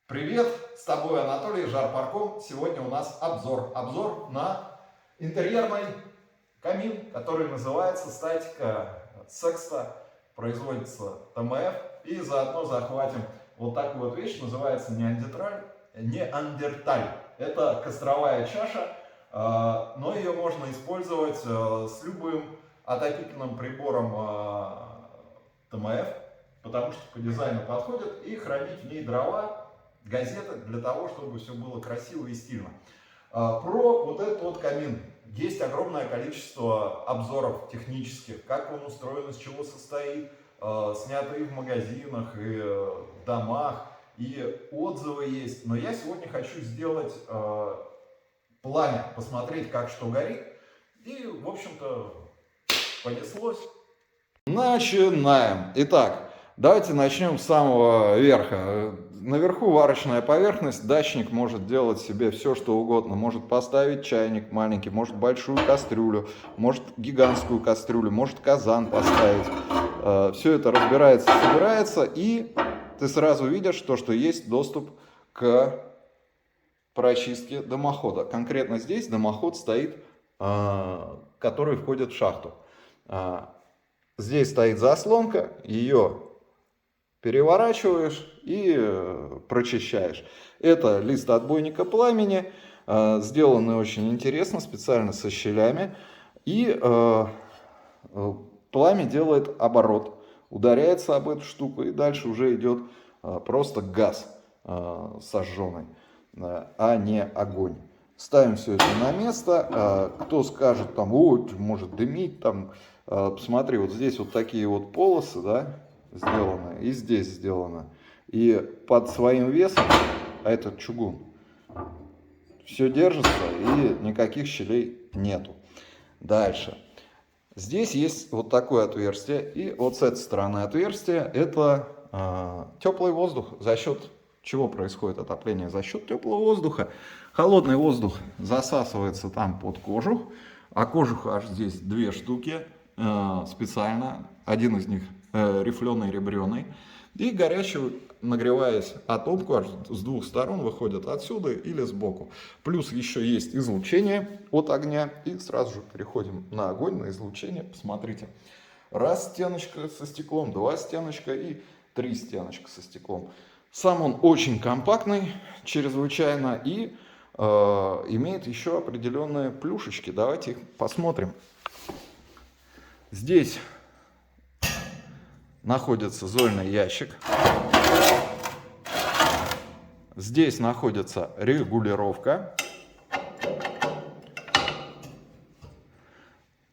Привет, с тобой Анатолий, Жарпарком. Сегодня у нас обзор на интерьерный камин, который называется статика секста, производится ТМФ. И заодно захватим вот такую вот вещь, называется неандерталь. Это костровая чаша, но ее можно использовать с любым отопительным прибором ТМФ, потому что по дизайну подходит, и хранить в ней дрова, газеты, для того, чтобы все было красиво и стильно. Про вот этот вот камин есть огромное количество обзоров технических, как он устроен, из чего состоит, снятые в магазинах и в домах, и отзывы есть. Но я сегодня хочу сделать пламя, посмотреть, как что горит, и, в общем-то, понеслось. Начинаем. Итак, давайте начнем с самого верха. Наверху варочная поверхность, дачник может делать себе все, что угодно. Может поставить чайник маленький, может большую кастрюлю, может гигантскую кастрюлю, может казан поставить. Все это разбирается, собирается, и ты сразу видишь то, что есть доступ к прочистке дымохода. Конкретно здесь дымоход стоит, который входит в шахту. Здесь стоит заслонка, ее переворачиваешь и прочищаешь. Это лист отбойника пламени, сделанный очень интересно, специально со щелями. И пламя делает оборот, ударяется об эту штуку, и дальше уже идет просто газ сожженный, а не огонь. Ставим все это на место. Кто скажет, там, о, может дымить, там, посмотри, вот здесь вот такие вот полосы, да, сделаны, и здесь сделано. И под своим весом, а это чугун, все держится, и никаких щелей нету. Дальше. Здесь есть вот такое отверстие, и вот с этой стороны отверстия это теплый воздух. За счет чего происходит отопление? За счет теплого воздуха. Холодный воздух засасывается там под кожух, а кожух аж здесь две штуки специально. Один из них рифленый, ребреный. И горячий, нагреваясь от топку, аж с двух сторон выходит отсюда или сбоку. Плюс еще есть излучение от огня. И сразу же переходим на огонь, на излучение. Посмотрите. Раз стеночка со стеклом, два стеночка и три стеночка со стеклом. Сам он очень компактный, чрезвычайно, и имеет еще определенные плюшечки. Давайте их посмотрим. Здесь находится зольный ящик. Здесь находится регулировка.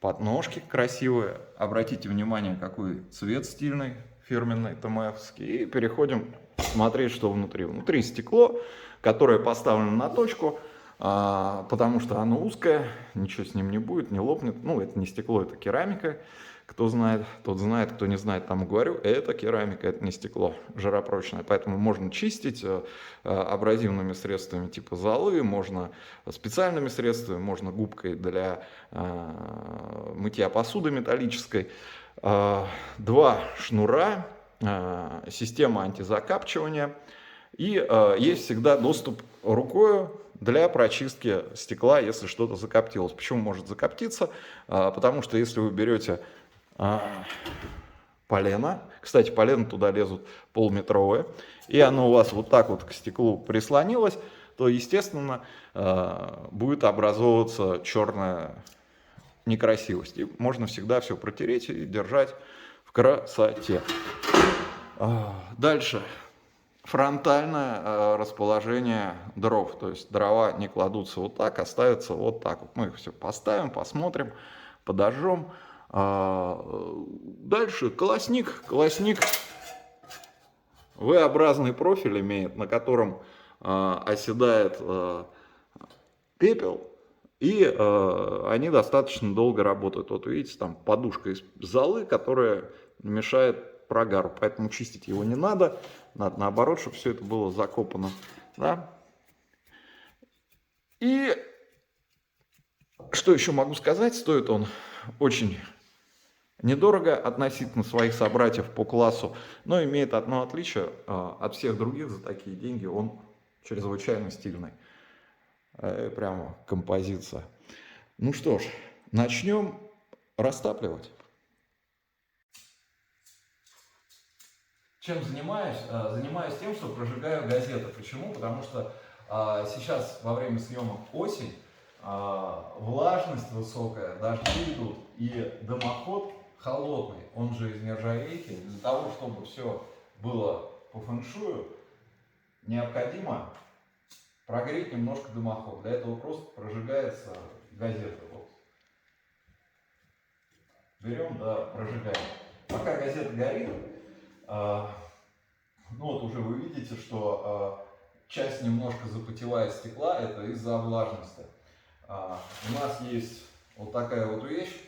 Подножки красивые. Обратите внимание, какой цвет стильный, фирменный, ТМФовский. И переходим смотреть, что внутри. Внутри стекло, которое поставлено на точку, потому что оно узкое, ничего с ним не будет, не лопнет. Ну, это не стекло, это керамика. Кто знает, тот знает, кто не знает, тому говорю, это керамика, это не стекло, жаропрочное. Поэтому можно чистить абразивными средствами типа золы, можно специальными средствами, можно губкой для мытья посуды металлической. Два шнура, система антизакапчивания, и есть всегда доступ рукой для прочистки стекла, если что-то закоптилось. Почему может закоптиться? Потому что если вы берете полено, кстати, полено туда лезут полметровые, и оно у вас вот так вот к стеклу прислонилось, то, естественно, будет образовываться черная некрасивость. И можно всегда все протереть и держать в красоте. Дальше. Фронтальное расположение дров. То есть дрова не кладутся вот так, а ставятся вот так. Вот мы их все поставим, посмотрим, подожжем. Дальше колосник. Колосник V-образный профиль имеет, на котором оседает пепел. И они достаточно долго работают. Вот видите, там подушка из золы, которая мешает прогару. Поэтому чистить его не надо. Надо наоборот, чтобы все это было закопано. Да? И что еще могу сказать? Стоит он очень Недорого относительно своих собратьев по классу, но имеет одно отличие от всех других за такие деньги. Он чрезвычайно стильный. Прямо композиция. Ну что ж, начнем растапливать. Чем занимаюсь? Занимаюсь тем, что прожигаю газеты. Почему? Потому что сейчас во время съемок осень, влажность высокая, дожди идут, и дымоход холодный, он же из нержавейки. Для того, чтобы все было по фэншую, необходимо прогреть немножко дымоход. Для этого просто прожигается газета. Вот. Берем, да, прожигаем. Пока газета горит, ну вот уже вы видите, что часть немножко запотевает стекла, это из-за влажности. У нас есть вот такая вот вещь,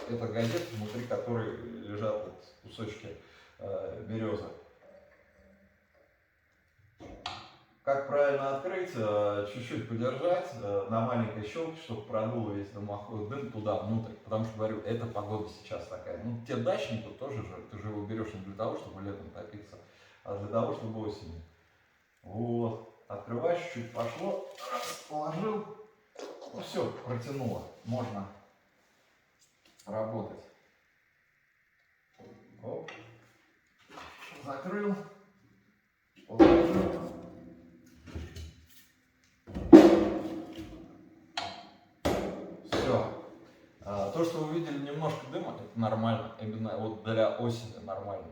это газета, внутри которой лежат вот кусочки березы. Как правильно открыть? Чуть-чуть подержать на маленькой щелке, чтобы продуло весь дым туда, внутрь. Потому что, говорю, эта погода сейчас такая. Ну, те дачники тоже же, ты же его берешь не для того, чтобы летом топиться, а для того, чтобы осенью. Вот. Открываешь, чуть пошло, раз, положил. Ну все, протянуло. Можно работать. Оп. Закрыл. Положил. Все. То, что вы видели немножко дыма, это нормально. Именно вот для осени нормально.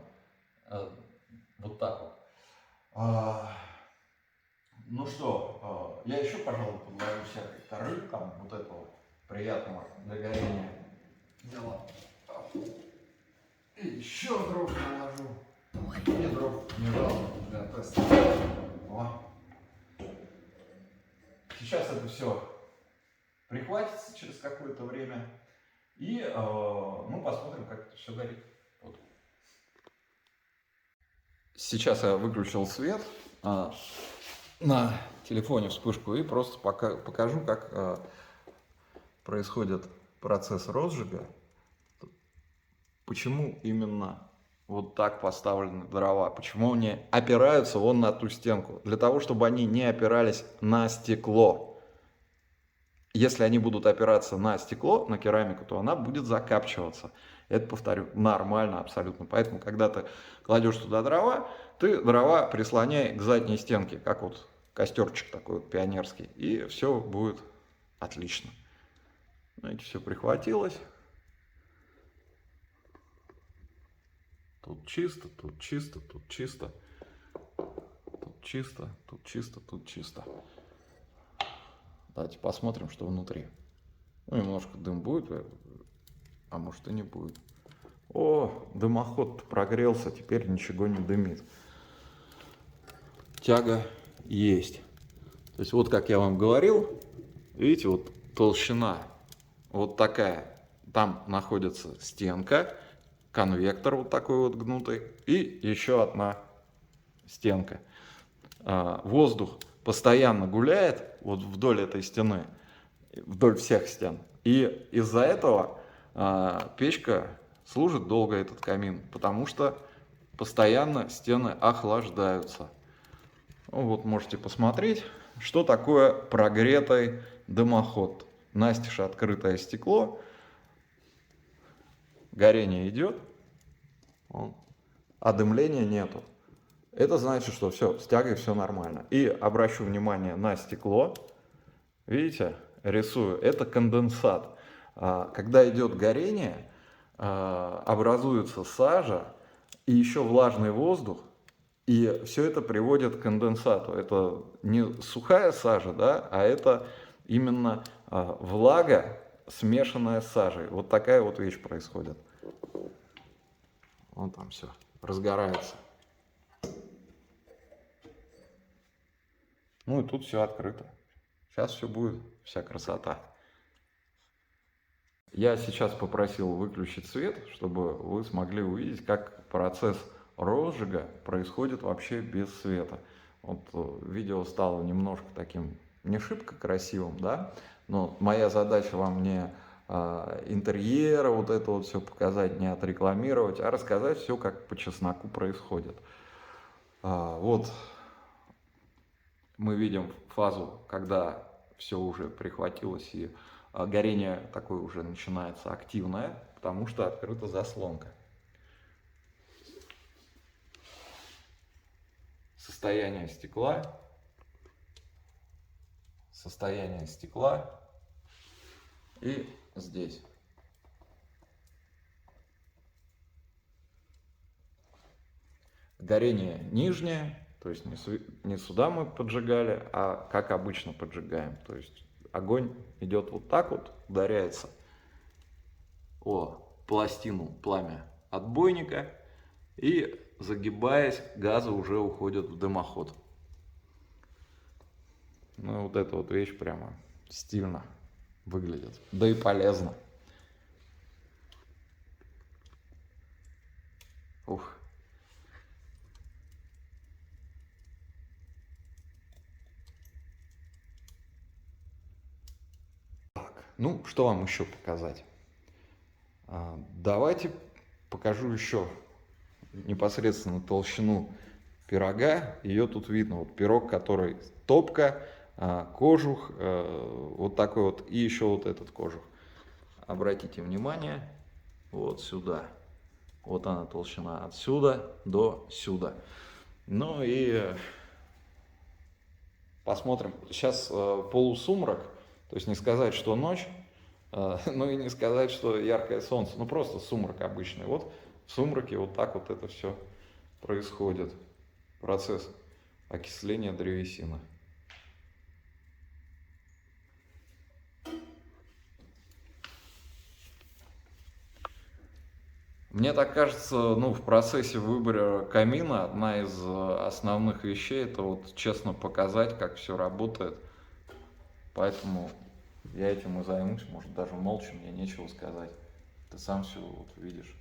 Вот так вот. Ну что, я еще, пожалуй, подложу всякой коры, там, вот этого приятного для горения дела. И еще дров наложу. И дров не жалко для теста. О. Сейчас это все прихватится через какое-то время. И мы посмотрим, как это все горит. Вот. Сейчас я выключил свет. На телефоне вспышку и просто покажу, как происходит процесс розжига. Почему именно вот так поставлены дрова, почему они опираются вон на ту стенку. Для того, чтобы они не опирались на стекло. Если они будут опираться на стекло, на керамику, то она будет закапчиваться. Это, повторю, нормально абсолютно. Поэтому, когда ты кладешь туда дрова, ты дрова прислоняй к задней стенке, как вот костерчик такой вот пионерский, и все будет отлично. Знаете, все прихватилось. Тут чисто, тут чисто, тут чисто. Тут чисто, тут чисто, тут чисто. Давайте посмотрим, что внутри. Ну, немножко дым будет, а может и не будет. О, дымоход прогрелся, теперь ничего не дымит. Тяга есть. То есть вот как я вам говорил, видите, вот толщина вот такая. Там находится стенка, конвектор вот такой вот гнутый и еще одна стенка. Воздух постоянно гуляет вот вдоль этой стены, вдоль всех стен. И из-за этого печка служит долго, этот камин, потому что постоянно стены охлаждаются. Вот можете посмотреть, что такое прогретый дымоход. Настежь открытое стекло, горение идет, а дымления нету. Это значит, что все, с тягой все нормально. И обращу внимание на стекло. Видите, рисую, это конденсат. Когда идет горение, образуется сажа и еще влажный воздух. И все это приводит к конденсату. Это не сухая сажа, да, а это именно влага, смешанная с сажей. Вот такая вот вещь происходит. Вон там все разгорается. Ну и тут все открыто. Сейчас все будет, вся красота. Я сейчас попросил выключить свет, чтобы вы смогли увидеть, как процесс розжига происходит вообще без света. Вот видео стало немножко таким не шибко красивым, да, но моя задача вам не интерьера, вот это вот все показать, не отрекламировать, а рассказать все, как по чесноку происходит. Вот мы видим фазу, когда все уже прихватилось и горение такое уже начинается активное, потому что открыта заслонка. Состояние стекла и здесь. Горение нижнее, то есть не сюда мы поджигали, а как обычно поджигаем. То есть огонь идет вот так вот, ударяется о пластину пламя отбойника, и загибаясь, газы уже уходят в дымоход. Ну вот эта вот вещь прямо стильно выглядит, да и полезно. Ух. Ну, что вам еще показать? Давайте покажу еще непосредственно толщину пирога. Ее тут видно. Вот пирог, который топка, кожух, вот такой вот, и еще вот этот кожух. Обратите внимание, вот сюда. Вот она толщина отсюда до сюда. Ну и посмотрим. Сейчас полусумрак. То есть не сказать, что ночь, но и не сказать, что яркое солнце. Ну просто сумрак обычный. Вот в сумраке вот так вот это все происходит. Процесс окисления древесины. Мне так кажется, ну, в процессе выбора камина одна из основных вещей — это вот честно показать, как все работает. Поэтому я этим и займусь, может даже молча, мне нечего сказать. Ты сам все вот видишь.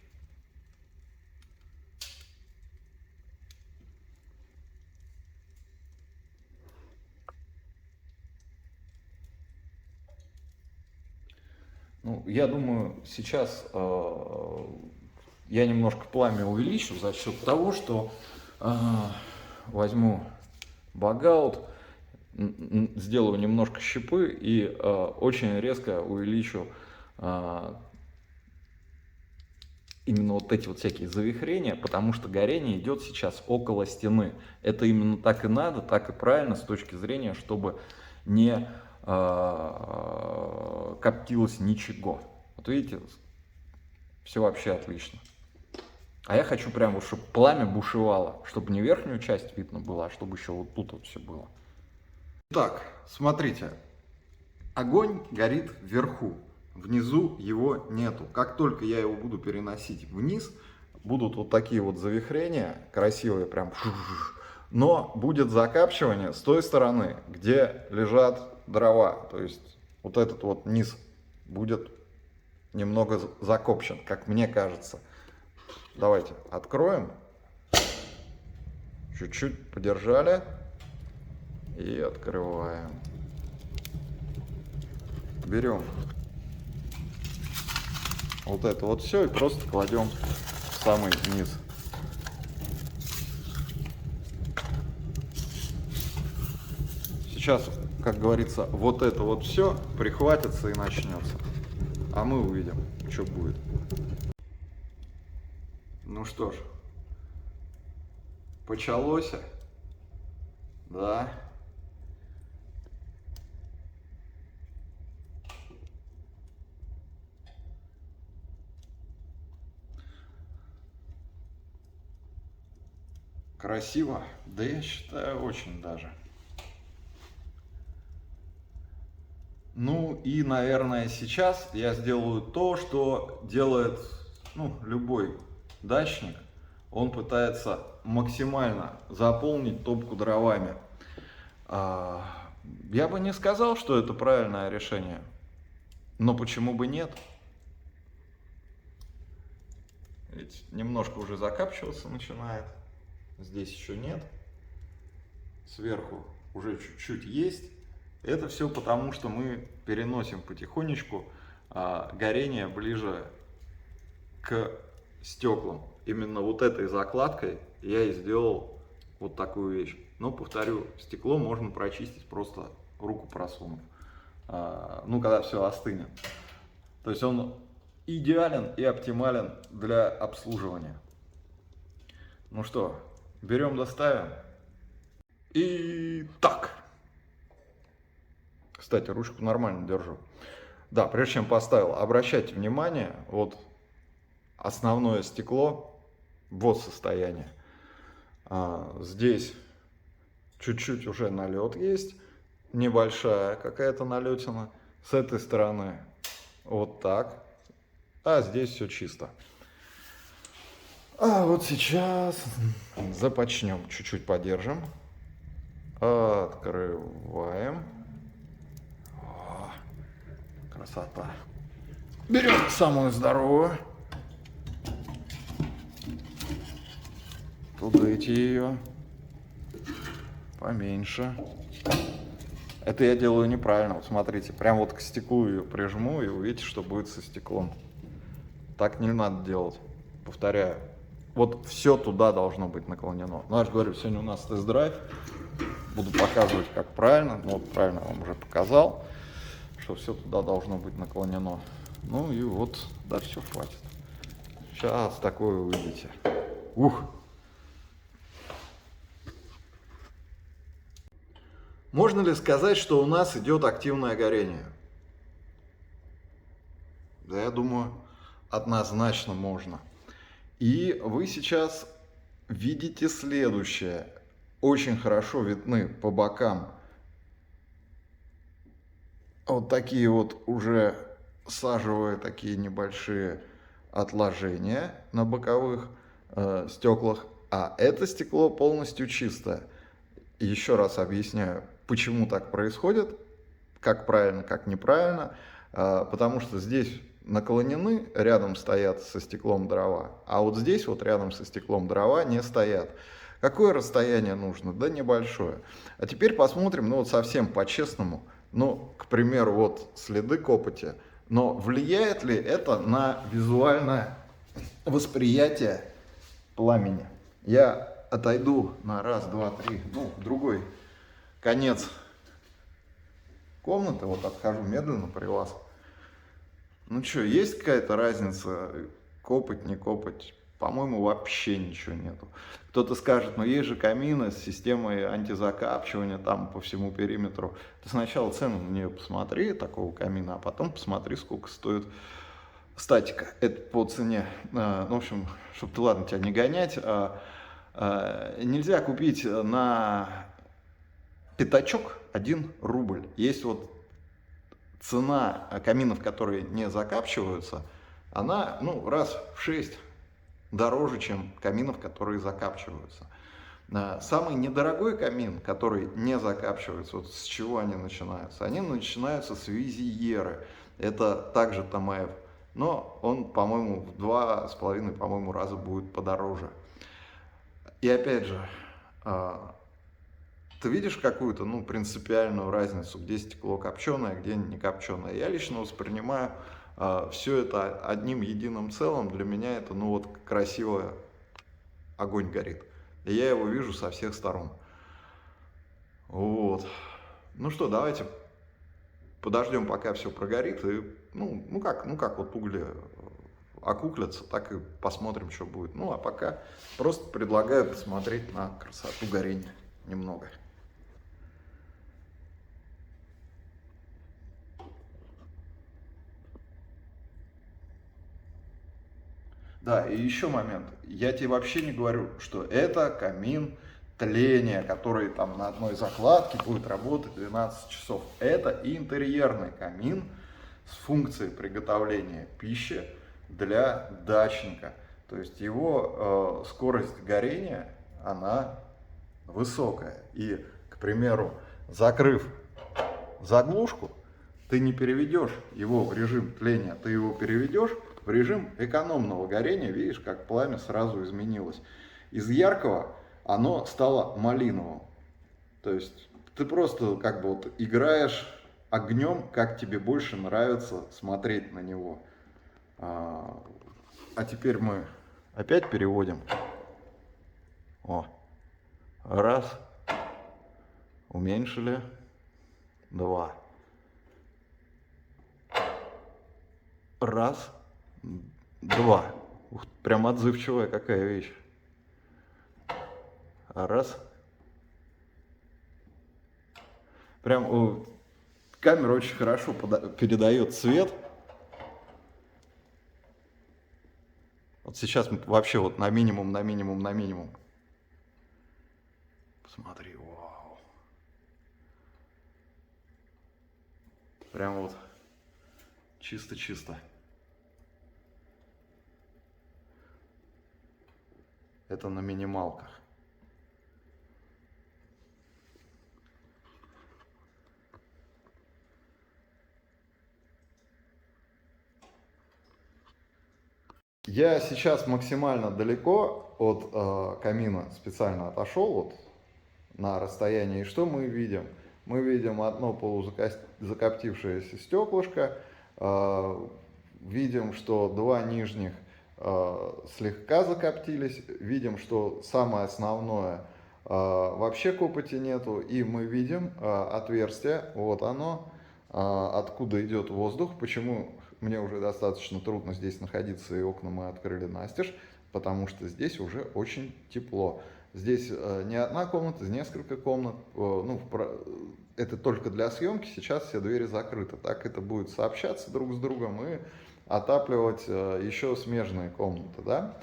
Ну, я думаю, сейчас я немножко пламя увеличу за счет того, что возьму багаут, сделаю немножко щепы и очень резко увеличу именно вот эти вот всякие завихрения, потому что горение идет сейчас около стены. Это именно так и надо, так и правильно с точки зрения, чтобы не коптилось ничего. Вот видите, все вообще отлично. А я хочу прям, чтобы пламя бушевало, чтобы не верхнюю часть видно было, а чтобы еще вот тут вот все было. Так, смотрите, огонь горит вверху, внизу его нету. Как только я его буду переносить вниз, будут вот такие вот завихрения, красивые прям, но будет закапчивание с той стороны, где лежат дрова. То есть вот этот вот низ будет немного закопчен, как мне кажется. Давайте откроем. Чуть-чуть подержали. И открываем. Берем вот это вот все и просто кладем в самый низ. Сейчас, как говорится, вот это вот все прихватится и начнется. А мы увидим, что будет. Ну что ж, почалось. Да. Красиво? Да я считаю, очень даже. Ну и, наверное, сейчас я сделаю то, что делает, ну, любой дачник. Он пытается максимально заполнить топку дровами. Я бы не сказал, что это правильное решение. Но почему бы нет? Ведь немножко уже закапчиваться начинает. Здесь еще нет. Сверху уже чуть-чуть есть. Это все потому, что мы переносим потихонечку горение ближе к стеклам. Именно вот этой закладкой я и сделал вот такую вещь. Но, повторю, стекло можно прочистить, просто руку просунув. Ну, когда все остынет. То есть он идеален и оптимален для обслуживания. Ну что, берем, доставим. И так. Кстати, ручку нормально держу. Да, прежде чем поставил, обращайте внимание, вот основное стекло, вот состояние. Здесь чуть-чуть уже налет есть, небольшая какая-то налетина. С этой стороны вот так, а здесь все чисто. А вот сейчас започнем, чуть-чуть подержим, открываем. О, красота. Берем самую здоровую. Тудыть ее поменьше. Это я делаю неправильно. Вот смотрите, прям вот к стеклу ее прижму, и увидите, что будет со стеклом. Так не надо делать. Повторяю. Вот все туда должно быть наклонено. Ну, я же говорю, сегодня у нас тест-драйв. Буду показывать, как правильно. Ну, вот правильно я вам уже показал, что все туда должно быть наклонено. Ну и вот, да, все, хватит. Сейчас такое увидите. Ух! Можно ли сказать, что у нас идет активное горение? Да, я думаю, однозначно можно. И вы сейчас видите следующее. Очень хорошо видны по бокам вот такие вот уже сажевые такие небольшие отложения на боковых стеклах. А это стекло полностью чистое. Еще раз объясняю, почему так происходит, как правильно, как неправильно. Потому что здесь наклонены, рядом стоят со стеклом дрова, а вот здесь вот рядом со стеклом дрова не стоят. Какое расстояние нужно? Да небольшое. А теперь посмотрим, ну вот совсем по-честному, ну, к примеру, вот следы копоти, но влияет ли это на визуальное восприятие пламени? Я отойду на раз, два, три, ну, в другой конец комнаты, вот отхожу медленно при вас. Ну что, есть какая-то разница, копоть, не копоть? По-моему, вообще ничего нету. Кто-то скажет, ну есть же камины с системой антизакапчивания там по всему периметру. Ты сначала цену на нее посмотри, такого камина, а потом посмотри, сколько стоит статика. Это по цене. Ну, в общем, чтобы ты, ладно, тебя не гонять, нельзя купить на пятачок 1 рубль. Есть вот цена каминов, которые не закапчиваются, она, ну, раз в 6 дороже, чем каминов, которые закапчиваются. Самый недорогой камин, который не закапчивается, вот с чего они начинаются? Они начинаются с визиеры. Это также Томаев, но он, по-моему, в 2,5, по-моему, раза будет подороже. И опять же, ты видишь какую-то, ну, принципиальную разницу, где стекло копченое, где не копченое? Я лично воспринимаю все это одним единым целым. Для меня это, ну, вот красиво огонь горит. И я его вижу со всех сторон. Вот. Ну что, давайте подождем, пока все прогорит. И, ну как вот угли окуклятся, так и посмотрим, что будет. Ну, а пока просто предлагаю посмотреть на красоту горения немного. Да, и еще момент. Я тебе вообще не говорю, что это камин тления, который там на одной закладке будет работать 12 часов. Это интерьерный камин с функцией приготовления пищи для дачника. То есть его скорость горения, она высокая. И, к примеру, закрыв заглушку, ты не переведешь его в режим тления, ты его переведешь в режим экономного горения. Видишь, как пламя сразу изменилось. Из яркого оно стало малиновым. То есть ты просто как бы вот играешь огнем, как тебе больше нравится смотреть на него. А теперь мы опять переводим. О, раз, уменьшили, два, раз, два. Ух, прям отзывчивая какая вещь. Раз. Прям камера очень хорошо передает цвет. Вот сейчас мы вообще вот на минимум, на минимум, на минимум. Посмотри, вау. Прям вот чисто-чисто. Это на минималках. Я сейчас максимально далеко от камина специально отошел, вот на расстоянии. И что мы видим? Мы видим одно полузакоптившееся стеклышко, видим, что два нижних слегка закоптились, видим, что самое основное вообще копоти нету, и мы видим отверстие, вот оно, откуда идет воздух. Почему мне уже достаточно трудно здесь находиться, и окна мы открыли настежь, потому что здесь уже очень тепло. Здесь не одна комната, несколько комнат. Ну, это только для съемки, сейчас все двери закрыты. Так это будет сообщаться друг с другом и отапливать еще смежные комнаты. Да?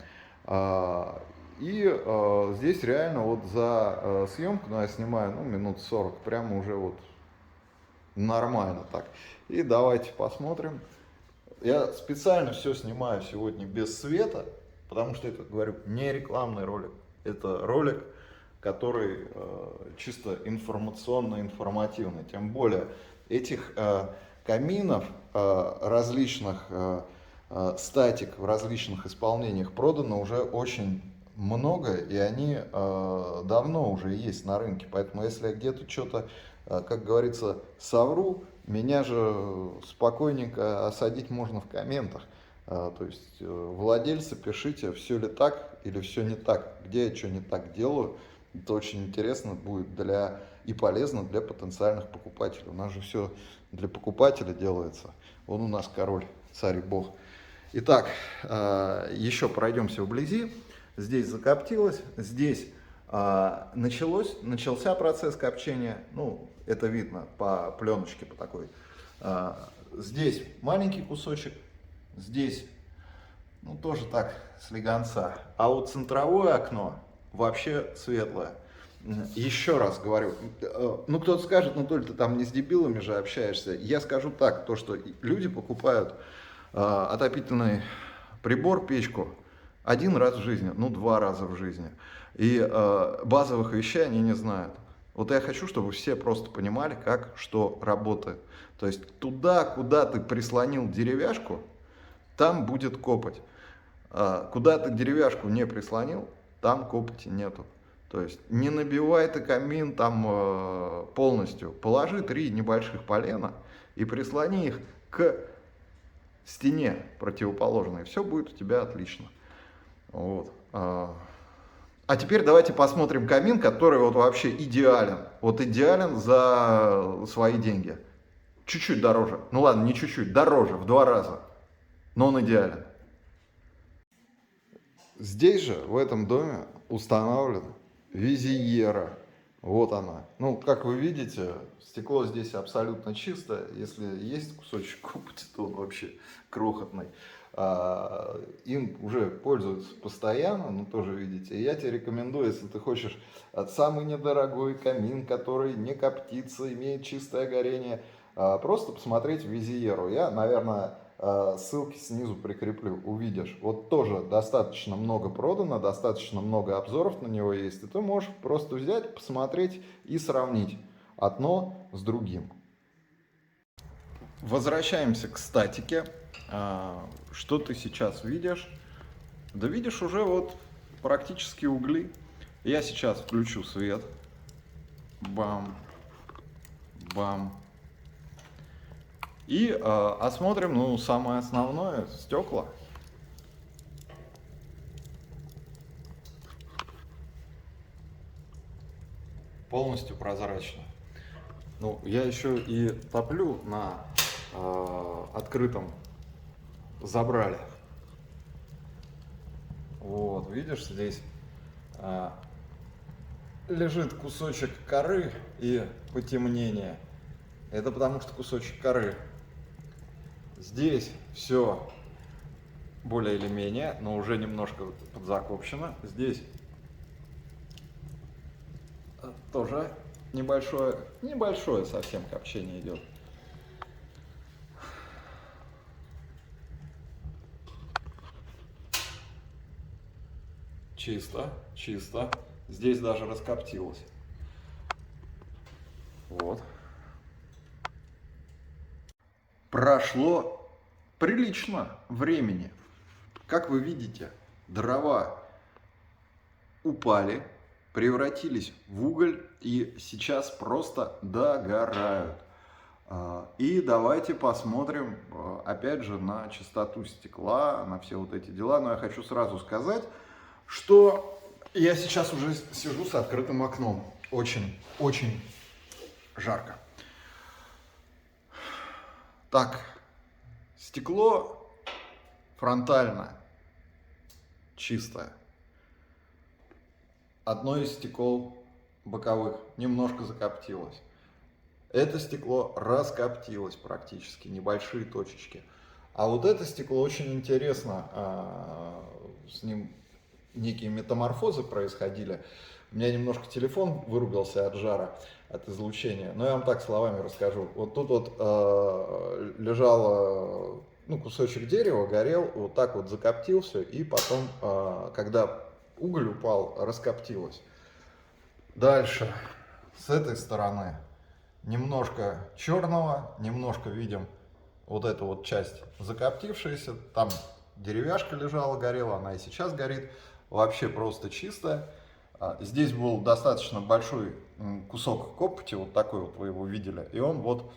И здесь реально вот за съемку, ну, я снимаю минут 40, прямо уже вот нормально так. И давайте посмотрим. Я специально все снимаю сегодня без света, потому что это, говорю, не рекламный ролик. Это ролик, который чисто информационно-информативный. Тем более этих каминов различных статик в различных исполнениях продано уже очень много, и они давно уже есть на рынке. Поэтому если я где-то что-то, как говорится, совру, меня же спокойненько осадить можно в комментах. То есть владельцы, пишите, все ли так или все не так, где я что не так делаю. Это очень интересно будет и полезно для потенциальных покупателей. У нас же все для покупателя делается. Он у нас король, царь и бог. Итак, еще пройдемся вблизи. Здесь закоптилось, здесь начался процесс копчения. Ну, это видно по пленочке, по такой. Здесь маленький кусочек, здесь, ну, тоже так, слегонца. А вот центровое окно вообще светлое. Еще раз говорю, ну, кто-то скажет, ну, Толь, ты там не с дебилами же общаешься. Я скажу так, то, что люди покупают отопительный прибор, печку, один раз в жизни, ну, 2 раза в жизни. И базовых вещей они не знают. Вот я хочу, чтобы все просто понимали, как что работает. То есть туда, куда ты прислонил деревяшку, там будет копоть. Куда ты деревяшку не прислонил, там копоти нету. То есть не набивай ты камин там полностью. Положи 3 небольших полена и прислони их к стене противоположной. Все будет у тебя отлично. Вот. А теперь давайте посмотрим камин, который вот вообще идеален. Вот идеален за свои деньги. Чуть-чуть дороже. Ну ладно, не чуть-чуть, дороже, в 2 раза. Но он идеален. Здесь же, в этом доме, установлена визиера. Вот она. Ну, как вы видите, стекло здесь абсолютно чисто. Если есть кусочек копоти, то он вообще крохотный. Им уже пользуются постоянно, ну тоже видите. И я тебе рекомендую, если ты хочешь самый недорогой камин, который не коптится, имеет чистое горение, просто посмотреть визиеру. Я, наверное, ссылки снизу прикреплю, увидишь. Вот тоже достаточно много продано, достаточно много обзоров на него есть. И ты можешь просто взять, посмотреть и сравнить одно с другим. Возвращаемся к статике. Что ты сейчас видишь? Да видишь уже вот практически угли. Я сейчас включу свет. Бам, бам. И осмотрим, ну, самое основное, стекла. Полностью прозрачно. Ну, я еще и топлю на открытом забрале. Вот, видишь, здесь лежит кусочек коры и потемнение. Это потому что кусочек коры. Здесь все более или менее, но уже немножко подзакопчено. Здесь тоже небольшое совсем копчение идет. Чисто, чисто. Здесь даже раскоптилось. Вот. Прошло прилично времени. Как вы видите, дрова упали, превратились в уголь и сейчас просто догорают. И давайте посмотрим, опять же, на чистоту стекла, на все вот эти дела. Но я хочу сразу сказать, что я сейчас уже сижу с открытым окном. Очень жарко. Так, стекло фронтальное, чистое. Одно из стекол боковых немножко закоптилось. Это стекло раскоптилось практически, небольшие точечки. А вот это стекло очень интересно, с ним некие метаморфозы происходили. У меня немножко телефон вырубился от жара, от излучения, но я вам так словами расскажу. Вот тут вот лежал кусочек дерева, горел, вот так вот закоптился, и потом, когда уголь упал, раскоптилось. Дальше, с этой стороны, немножко черного, немножко видим вот эту вот часть закоптившаяся, там деревяшка лежала, горела, она и сейчас горит, вообще просто чистая. Здесь был достаточно большой кусок копоти, вот такой вот вы его видели, и он вот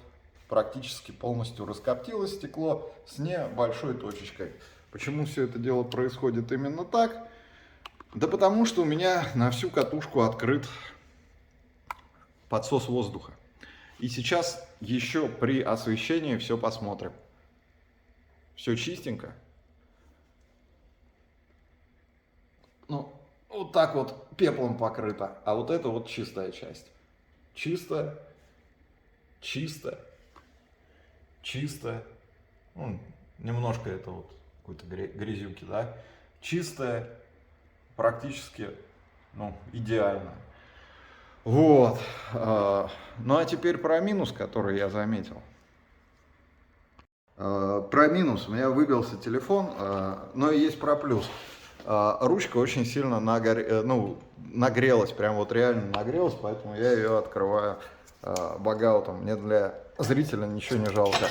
практически полностью раскоптилось стекло с небольшой точечкой. Почему все это дело происходит именно так? Да потому что у меня на всю катушку открыт подсос воздуха. И сейчас еще при освещении все посмотрим. Все чистенько. Ну, вот так вот пеплом покрыто. А вот это вот чистая часть. Чистая, чистая, чистая. Ну, немножко это вот какой-то грязюки, да. Чистая, практически, идеально. Вот. Ну а теперь про минус, который я заметил. Про минус. У меня выбился телефон, но и есть про плюс. Ручка очень сильно нагрелась, прям вот реально нагрелась, поэтому я ее открываю багаутом. Мне для зрителя ничего не жалко.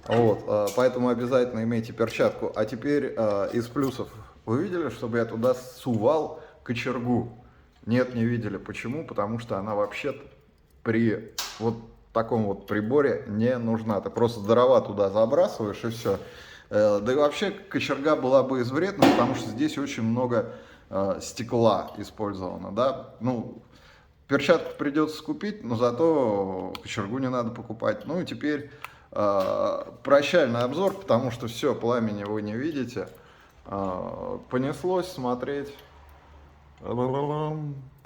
Вот, поэтому обязательно имейте перчатку. А теперь из плюсов. Вы видели, чтобы я туда сувал кочергу? Нет, не видели. Почему? Потому что она вообще при вот таком вот приборе не нужна. Ты просто дрова туда забрасываешь и все. Да и вообще кочерга была бы извредна, потому что здесь очень много стекла использовано. Да? Перчатку придется купить, но зато кочергу не надо покупать. Ну и теперь прощальный обзор, потому что все, пламени вы не видите. Понеслось смотреть.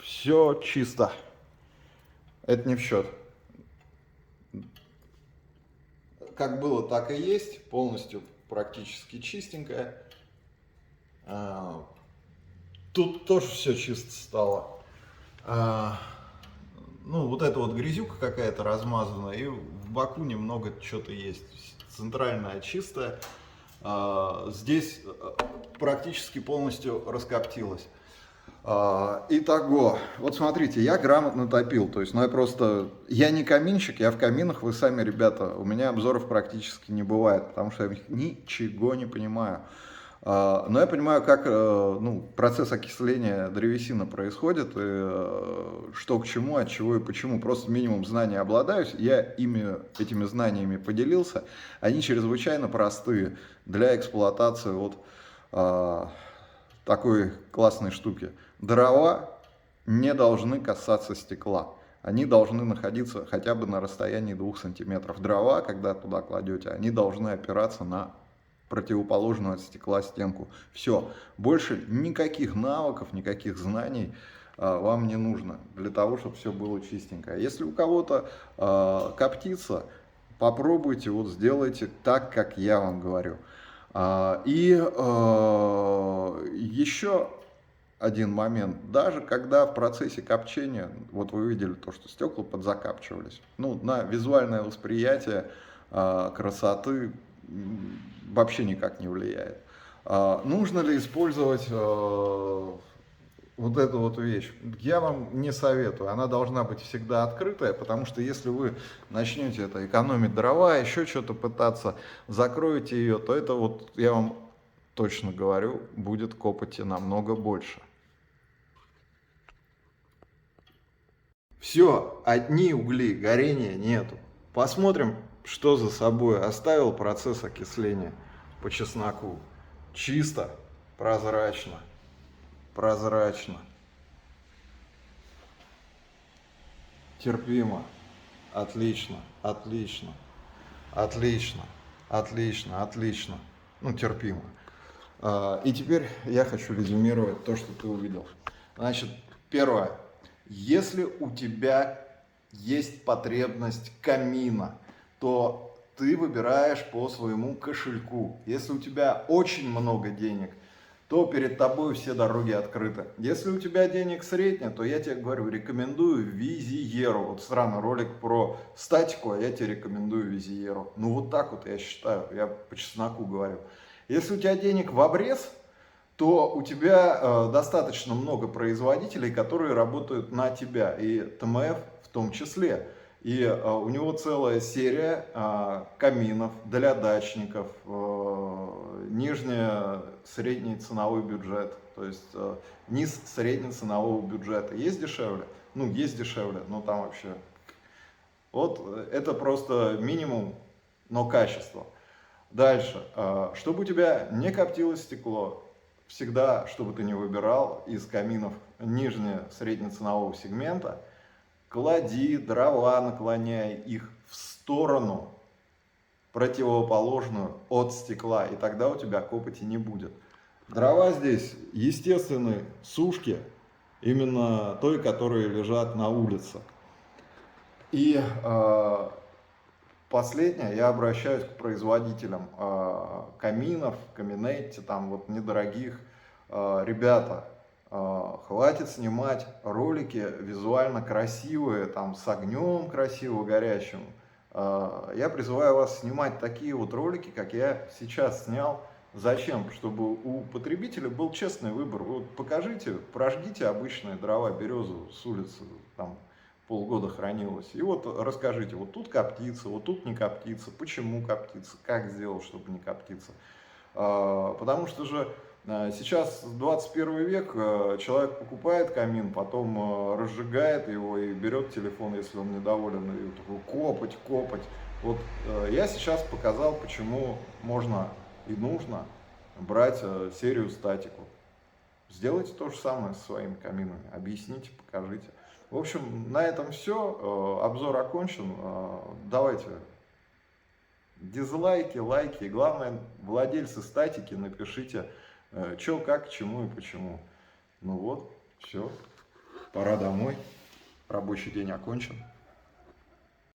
Все чисто. Это не в счет. Как было, так и есть. Полностью практически чистенькая. Тут тоже все чисто стало. Вот эта вот грязюка какая-то размазана. И в боку немного что-то есть. Центральная чистая. Здесь практически полностью раскоптилась. Итого, вот смотрите, я грамотно топил, то есть, я не каминщик, я в каминах, вы сами, ребята, у меня обзоров практически не бывает, потому что я ничего не понимаю. Но я понимаю, как ну, процесс окисления древесины происходит, и что к чему, от чего и почему. Просто минимум знаний обладаюсь. Я этими знаниями поделился. Они чрезвычайно простые для эксплуатации вот такой классной штуки. Дрова не должны касаться стекла. Они должны находиться хотя бы на расстоянии 2 сантиметров. Дрова, когда туда кладете, они должны опираться на противоположную от стекла стенку. Все. Больше никаких навыков, никаких знаний вам не нужно для того, чтобы все было чистенько. Если у кого-то коптится, попробуйте, вот сделайте так, как я вам говорю. И еще один момент. Даже когда в процессе копчения, вот вы видели то, что стекла подзакапчивались, ну, на визуальное восприятие красоты вообще никак не влияет. Нужно ли использовать вот эту вот вещь? Я вам не советую. Она должна быть всегда открытая, потому что если вы начнете это экономить дрова, еще что-то пытаться, закроете ее, то это вот, я вам точно говорю, будет копоти намного больше. Все, одни угли, горения нету. Посмотрим, что за собой оставил процесс окисления по чесноку. Чисто, прозрачно, прозрачно, терпимо, отлично, отлично, отлично, отлично, отлично, ну терпимо. И теперь я хочу резюмировать то, что ты увидел. Значит, первое. Если у тебя есть потребность камина, то ты выбираешь по своему кошельку. Если у тебя очень много денег, то перед тобой все дороги открыты. Если у тебя денег средне, то я тебе говорю, рекомендую Визиеру. Вот странный ролик про статику, а я тебе рекомендую Визиеру. Ну вот так вот я считаю, я по чесноку говорю. Если у тебя денег в обрез, то у тебя достаточно много производителей, которые работают на тебя, и ТМФ в том числе. И у него целая серия каминов для дачников, нижний средний ценовой бюджет, то есть низ среднего ценового бюджета. Есть дешевле? Ну, есть дешевле, но там вообще... Вот это просто минимум, но качество. Дальше. Чтобы у тебя не коптилось стекло, всегда, чтобы ты не выбирал из каминов нижнего среднеценового сегмента, клади дрова, наклоняй их в сторону противоположную от стекла, и тогда у тебя копоти не будет. Дрова здесь естественной сушки, именно той, которые лежат на улице. И последнее, я обращаюсь к производителям каминов, каминетти, там вот недорогих. Ребята, хватит снимать ролики визуально красивые, там с огнем красиво горящим. Я призываю вас снимать такие вот ролики, как я сейчас снял. Зачем? Чтобы у потребителя был честный выбор. Вы вот покажите, прожгите обычные дрова, березу с улицы, там полгода хранилась. И вот расскажите, вот тут коптится, вот тут не коптится, почему коптится, как сделать, чтобы не коптиться. Потому что же сейчас 21 век, человек покупает камин, потом разжигает его и берет телефон, если он недоволен, и такой копоть, копоть. Вот я сейчас показал, почему можно и нужно брать серию статику. Сделайте то же самое со своими каминами, объясните, покажите. В общем, на этом все. Обзор окончен. Давайте дизлайки, лайки. И главное, владельцы статики, напишите, что, как, к чему и почему. Ну вот, все. Пора домой. Рабочий день окончен.